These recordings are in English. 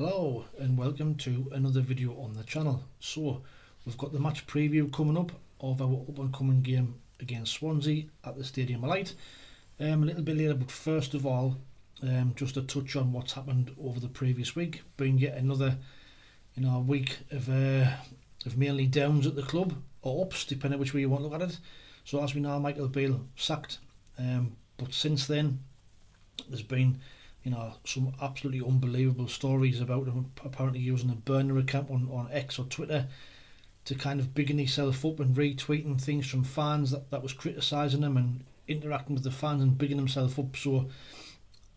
Hello and welcome to another video on the channel. So we've got the match preview coming up of our up and coming game against Swansea at the Stadium of Light. A little bit later, but first of all, just to touch on what's happened over the previous week. Been yet another week of mainly downs at the club, or ups depending which way you want to look at it. So as we know, Michael Dodds sacked, but since then there's been some absolutely unbelievable stories about him apparently using a burner account on X or Twitter to kind of bigging himself up and retweeting things from fans that was criticising him and interacting with the fans and bigging himself up. So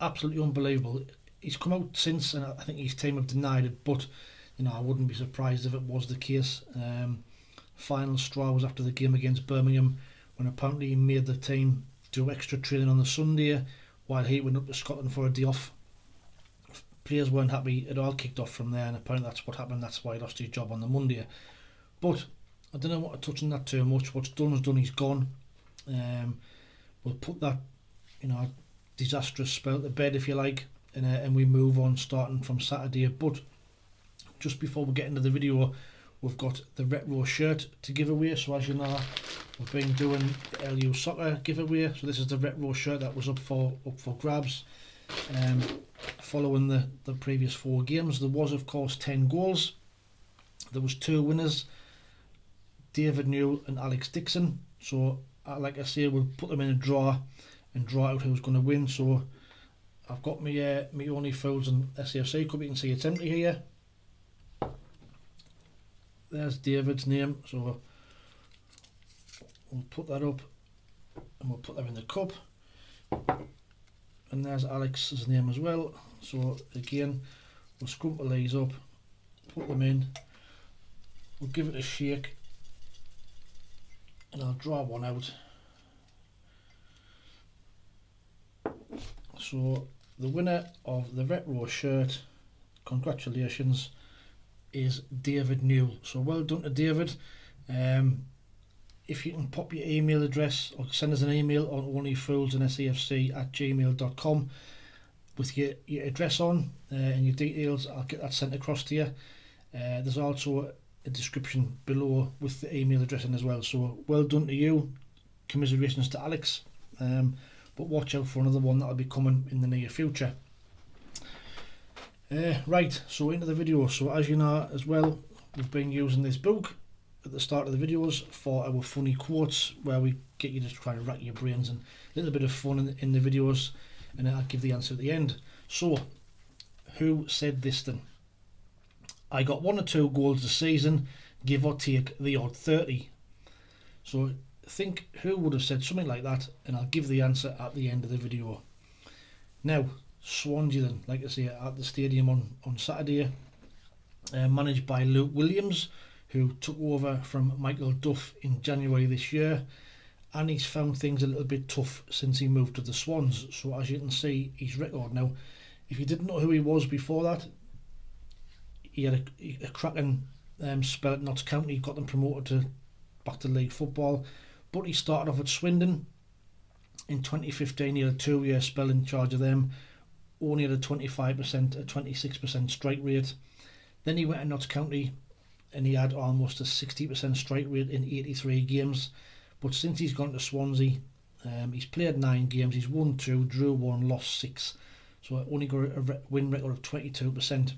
absolutely unbelievable. He's come out since, and I think his team have denied it, but I wouldn't be surprised if it was the case. Final straw was after the game against Birmingham, when apparently he made the team do extra training on the Sunday while he went up to Scotland for a day off. Players weren't happy, it all kicked off from there, and apparently that's what happened. That's why he lost his job on the Monday. But I don't know what to touch on that too much. What's done is done, he's gone. We'll put that disastrous spell to bed, if you like, and we move on starting from Saturday. But just before we get into the video, we've got the retro shirt to give away. So as you know, we've been doing the LUSOCCER giveaway. So this is the retro shirt that was up for grabs. Following the previous 4 games, there was of course 10 goals. There was 2 winners, David Newell and Alex Dixon. So like I say, we'll put them in a draw and draw out who's going to win. So I've got my only fouls and Safc cup. You can see it's empty here. There's David's name, so we'll put that up and we'll put them in the cup. And there's Alex's name as well. So again, we'll scrumple these up, put them in, we'll give it a shake, and I'll draw one out. So the winner of the retro shirt, congratulations, is David Newell. So well done to David. If you can pop your email address or send us an email on onlyfoolsandsafc@gmail.com with your address on and your details, I'll get that sent across to you. There's also a description below with the email address in as well. So well done to you. Commiserations to Alex. But watch out for another one that'll be coming in the near future. Right, so into the video. So as you know as well, we've been using this book at the start of the videos for our funny quotes, where we get you to try to rack your brains and a little bit of fun in the videos, and I'll give the answer at the end. So, who said this then? I got 1 or 2 goals a season, give or take the odd 30. So think who would have said something like that, and I'll give the answer at the end of the video. Now, Swansea then, like I say, at the stadium on Saturday, managed by Luke Williams, who took over from Michael Duff in January this year, and he's found things a little bit tough since he moved to the Swans. So as you can see, his record now, if you didn't know who he was before that, he had a cracking spell at Notts County, got them promoted back to league football, but he started off at Swindon in 2015. He had a 2-year spell in charge of them, only had a 26% strike rate. Then he went to Notts County and he had almost a 60% strike rate in 83 games. But since he's gone to Swansea, he's played 9 games, he's won 2, drew 1, lost 6. So only got a win record of 22%.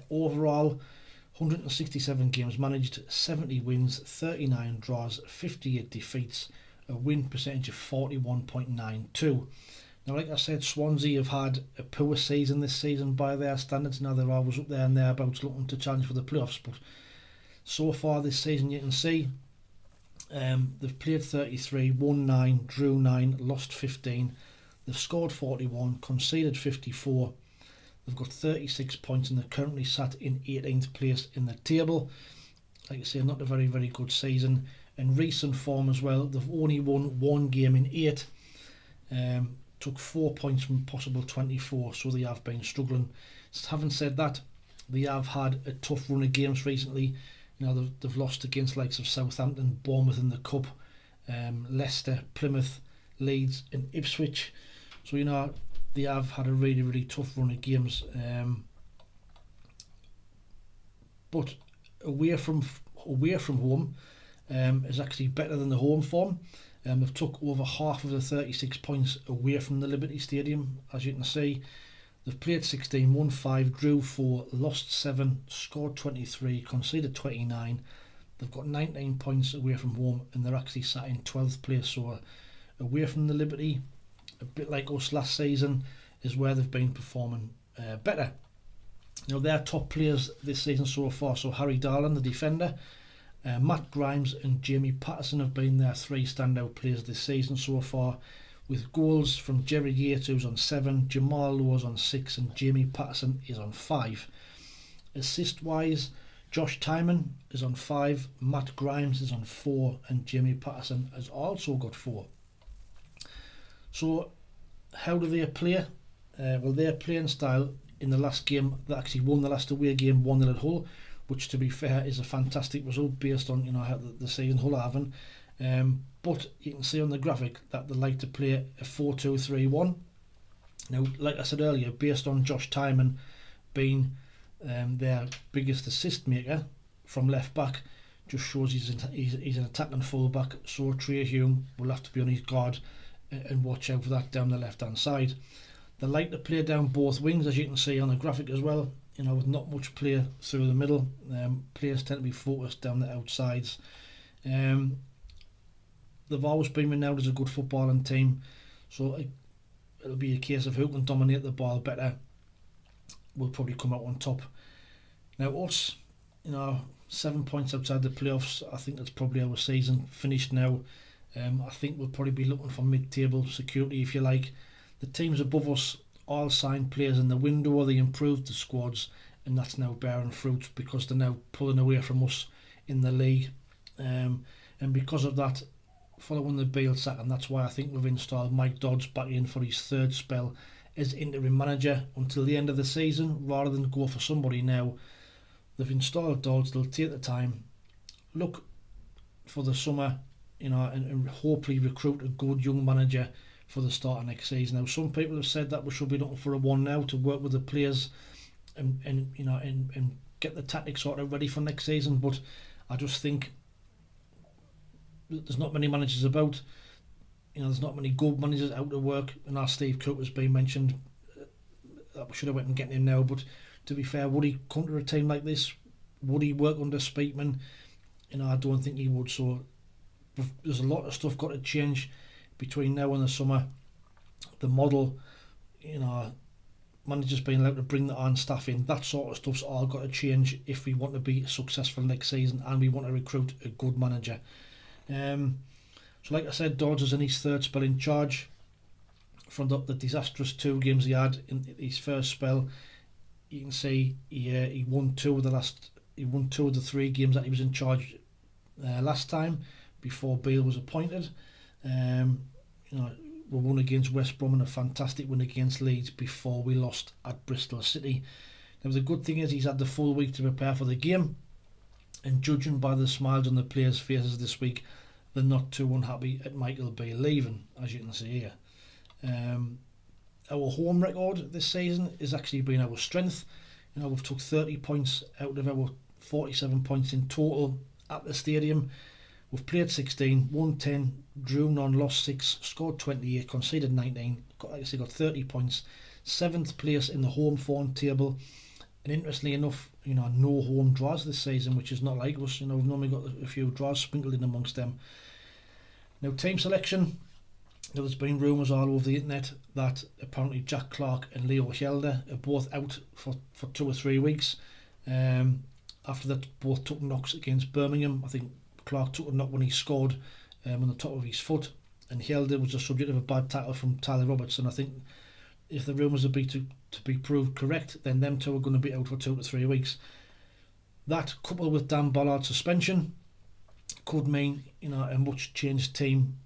Overall, 167 games managed, 70 wins, 39 draws, 58 defeats, a win percentage of 41.92. Now, like I said, Swansea have had a poor season this season by their standards. Now they're always up there and thereabouts looking to challenge for the playoffs. But so far this season, you can see they've played 33, won 9, drew 9, lost 15. They've scored 41, conceded 54. They've got 36 points and they're currently sat in 18th place in the table. Like I say, not a very, very good season. And recent form as well, they've only won 1 game in 8. Took 4 points from possible 24, so they have been struggling. Having said that, they have had a tough run of games recently. They've lost against likes of Southampton, Bournemouth in the Cup, Leicester, Plymouth, Leeds and Ipswich. So they have had a really, really tough run of games. but away from home is actually better than the home form. They've took over half of the 36 points away from the Liberty Stadium, as you can see. They've played 16, won 5, drew 4, lost 7, scored 23, conceded 29. They've got 19 points away from home, and they're actually sat in 12th place. So away from the Liberty, a bit like us last season, is where they've been performing better. Now, their top players this season so far, so Harry Darlan, the defender, Matt Grimes and Jamie Patterson have been their 3 standout players this season so far, with goals from Jerry Yates, who's on 7, Jamal Lowe's on 6, and Jamie Patterson is on 5. Assist-wise, Josh Timon is on 5, Matt Grimes is on 4, and Jamie Patterson has also got 4. So, how do they play? Well, their playing style in the last game, they actually won the last away game 1-0 at Hull, which, to be fair, is a fantastic result based on how the season Hull are having. But you can see on the graphic that they like to play a 4-2-3-1. Now, like I said earlier, based on Josh Timon being their biggest assist maker from left back, just shows he's an attacking full back. So Trey Hume will have to be on his guard and watch out for that down the left hand side. They like to play down both wings, as you can see on the graphic as well. With not much play through the middle. Players tend to be focused down the outsides. They've always been renowned as a good footballing team, so it'll be a case of who can dominate the ball better will probably come out on top. Now us, 7 points outside the playoffs. I think that's probably our season finished now. I think we'll probably be looking for mid-table security, if you like. The teams above us all signed players in the window, they improved the squads, and that's now bearing fruit because they're now pulling away from us in the league. And because of that, following the Beale sack, and that's why I think we've installed Mike Dodds back in for his 3rd spell as interim manager until the end of the season, rather than go for somebody now. They've installed Dodds, they'll take the time, look for the summer, and hopefully recruit a good young manager for the start of next season. Now, some people have said that we should be looking for a one now to work with the players and get the tactics sort of ready for next season, but I just think there's not many managers about. There's not many good managers out of work, and our Steve Cook has been mentioned. That we should have went and getting him now, but to be fair, would he come to a team like this? Would he work under Speakman? I don't think he would. So there's a lot of stuff got to change between now and the summer. The model, managers being allowed to bring their own staff in, that sort of stuff's all got to change if we want to be successful next season and we want to recruit a good manager. So like I said, Dodds is in his 3rd spell in charge. From the disastrous 2 games he had in his first spell, you can see he won 2 of the 3 games that he was in charge last time before Beale was appointed. We won against West Brom and a fantastic win against Leeds before we lost at Bristol City. Now, the good thing is he's had the full week to prepare for the game, and judging by the smiles on the players' faces this week, they're not too unhappy at Michael B leaving, as you can see here. Our home record this season has actually been our strength. We've took 30 points out of our 47 points in total at the stadium. We've played 16, won 10, drew none, lost 6, scored 28, conceded 19, got 30 points. 7th place in the home form table. And interestingly enough, no home draws this season, which is not like us. We've normally got a few draws sprinkled in amongst them. Now, team selection. There's been rumours all over the internet that apparently Jack Clark and Leo Hjelde are both out for 2 or 3 weeks. After that, both took knocks against Birmingham. I think Clark took a knock when he scored on the top of his foot, and Hjelde was the subject of a bad tackle from Tyler Roberts. And I think if the rumours are to be proved correct, then them 2 are going to be out for 2 to 3 weeks. That, coupled with Dan Ballard's suspension, could mean a much changed team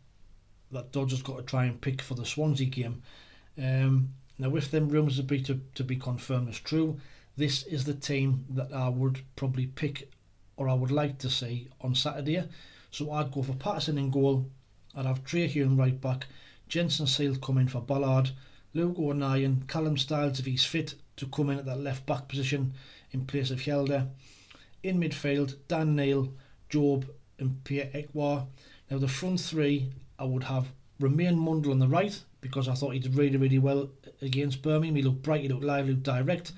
that Dodds has got to try and pick for the Swansea game. Now, if them rumours are to be confirmed as true, this is the team that I would probably pick, or I would like to see on Saturday. So I'd go for Patterson in goal. I'd have Trey Hume right back, Jensen Seal come in for Ballard, Luke O'Nien, Callum Styles if he's fit to come in at that left back position in place of Hjelde. In midfield, Dan Neil, Job and Pierre Ekwa. Now the front three, I would have Romain Mundle on the right, because I thought he did really, really well against Birmingham. He looked bright, he looked lively, he looked direct.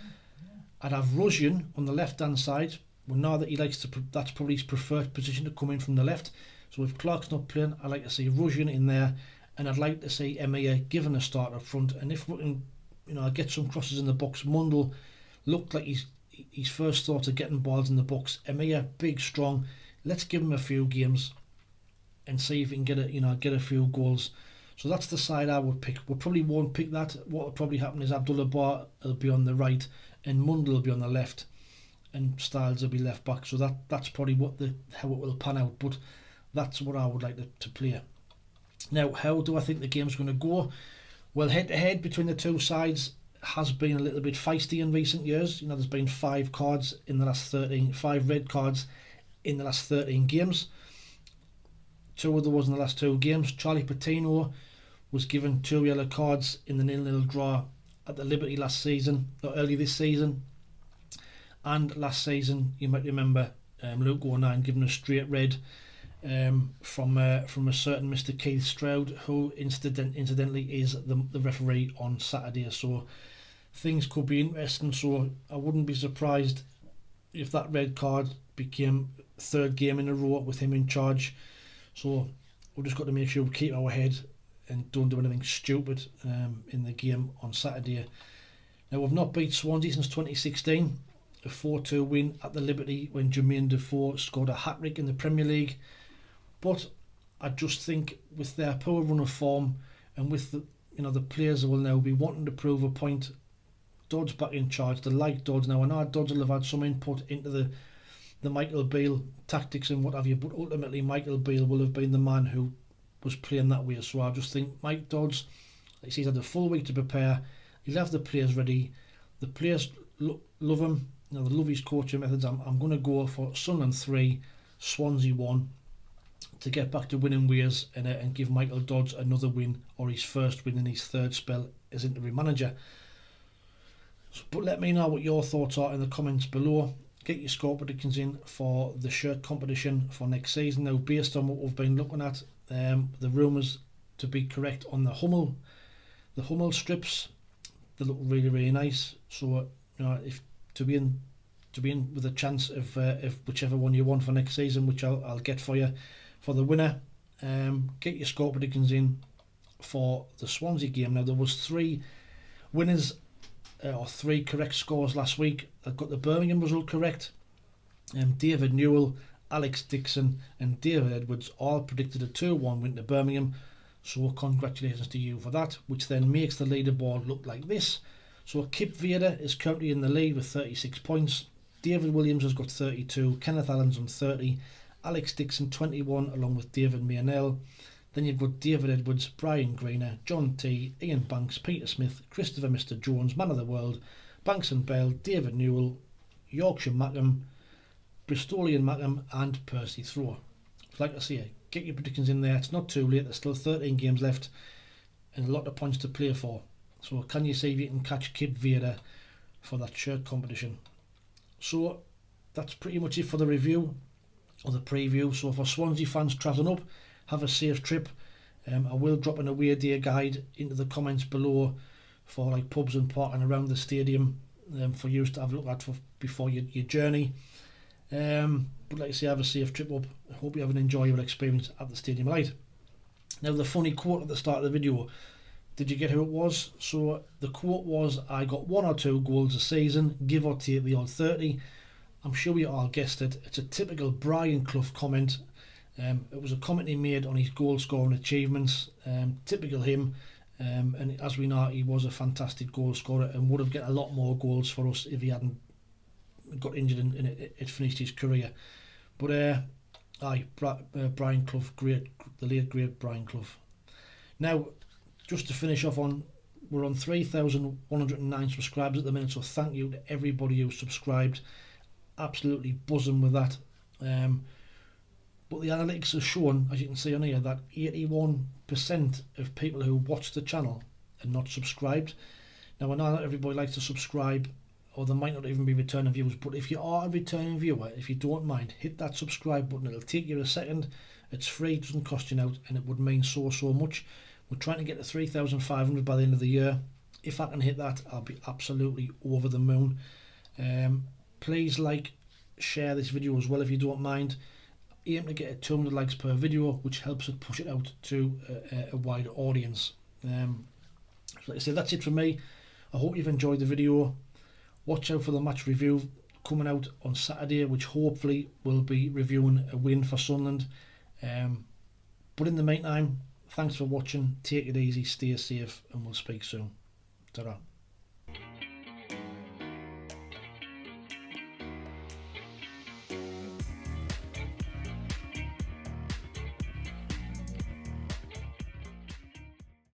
I'd have Rusjan on the left-hand side. Well, now that he likes to, that's probably his preferred position to come in from the left. So if Clark's not playing, I'd like to see Rusjan in there, and I'd like to see Emir given a start up front. And if we can, get some crosses in the box, Mundle looked like his first thought of getting balls in the box. Emir, big, strong. Let's give him a few games and see if he can get a few goals. So that's the side I would pick. We probably won't pick that. What will probably happen is Abdullah Bar will be on the right and Mundle will be on the left, and Styles will be left back. So that's probably how it will pan out. But that's what I would like to play. Now, how do I think the game's going to go? Well, head-to-head between the two sides has been a little bit feisty in recent years. There's been 5 red cards in the last 13 games. 2 of those in the last 2 games. Charlie Patino was given 2 yellow cards in the 0-0 draw at the Liberty early this season. And last season, you might remember Luke O'Neill given a straight red from a certain Mr. Keith Stroud, who incidentally is the referee on Saturday. So things could be interesting. So I wouldn't be surprised if that red card became 3rd game in a row with him in charge. So we've just got to make sure we keep our head and don't do anything stupid in the game on Saturday. Now, we've not beat Swansea since 2016. A 4-2 win at the Liberty when Jermaine Defoe scored a hat-trick in the Premier League. But I just think with their poor run of form and with the players that will now be wanting to prove a point, Dodds back in charge. They like Dodds now. I know Dodds will have had some input into the Michael Beale tactics and what have you, but ultimately Michael Beale will have been the man who was playing that way. So I just think Mike Dodds, he's had a full week to prepare. He'll have the players ready. The players love him. They love his coaching methods. I'm going to go for Sunderland 3, Swansea 1 to get back to winning ways and give Michael Dodds another win, or his first win in his 3rd spell as interim manager. But let me know what your thoughts are in the comments below. Get your score predictions in for the shirt competition for next season. Now, based on what we've been looking at, the rumours to be correct on the Hummel strips, they look really, really nice. So if to be in with a chance of whichever one you want for next season, which I'll get for you for the winner. Get your score predictions in for the Swansea game. Now, there was 3 winners or 3 correct scores last week. I got the Birmingham result correct. David Newell, Alex Dixon and David Edwards all predicted a 2-1 win to Birmingham. So congratulations to you for that, which then makes the leaderboard look like this. So Kip Vader is currently in the lead with 36 points. David Williams has got 32. Kenneth Allen's on 30. Alex Dixon 21 along with David Maynell. Then you've got David Edwards, Brian Greener, John T, Ian Banks, Peter Smith, Christopher Mr. Jones, Man of the World, Banks and Bell, David Newell, Yorkshire Mackham, Bristolian Mackham and Percy Thrower. Like I say, get your predictions in there. It's not too late. There's still 13 games left and a lot of points to play for. So can you see if you can catch Kip Vader for that shirt competition? So that's pretty much it for the review or the preview. So for Swansea fans travelling up, have a safe trip. I will drop an away day guide into the comments below for like pubs and parking around the stadium for you to have a look at before your journey. But like I say, have a safe trip up. I hope you have an enjoyable experience at the Stadium Light. Now, the funny quote at the start of the video, did you get who it was? So the quote was, I got 1 or 2 goals a season, give or take the odd 30. I'm sure you all guessed it. It's a typical Brian Clough comment. It was a comment he made on his goal scoring achievements. Typical him. And as we know, he was a fantastic goal scorer and would have got a lot more goals for us if he hadn't got injured and it finished his career. But Brian Clough, the late great Brian Clough. Now, just to finish off on, we're on 3,109 subscribers at the minute, so thank you to everybody who subscribed. Absolutely buzzing with that. But the analytics are showing, as you can see on here, that 81% of people who watch the channel are not subscribed. Now, I know that everybody likes to subscribe or there might not even be returning viewers. But if you are a returning viewer, if you don't mind, hit that subscribe button. It'll take you a second. It's free, it doesn't cost you now, and it would mean so much. We're trying to get to 3,500 by the end of the year. If I can hit that, I'll be absolutely over the moon. Please like, share this video as well if you don't mind. Aim to get 200 likes per video, which helps it push it out to a wider audience. Like I said, that's it from me. I hope you've enjoyed the video. Watch out for the match review coming out on Saturday, which hopefully will be reviewing a win for Sunderland. But in the meantime, thanks for watching. Take it easy, stay safe, and we'll speak soon. Ta-ra.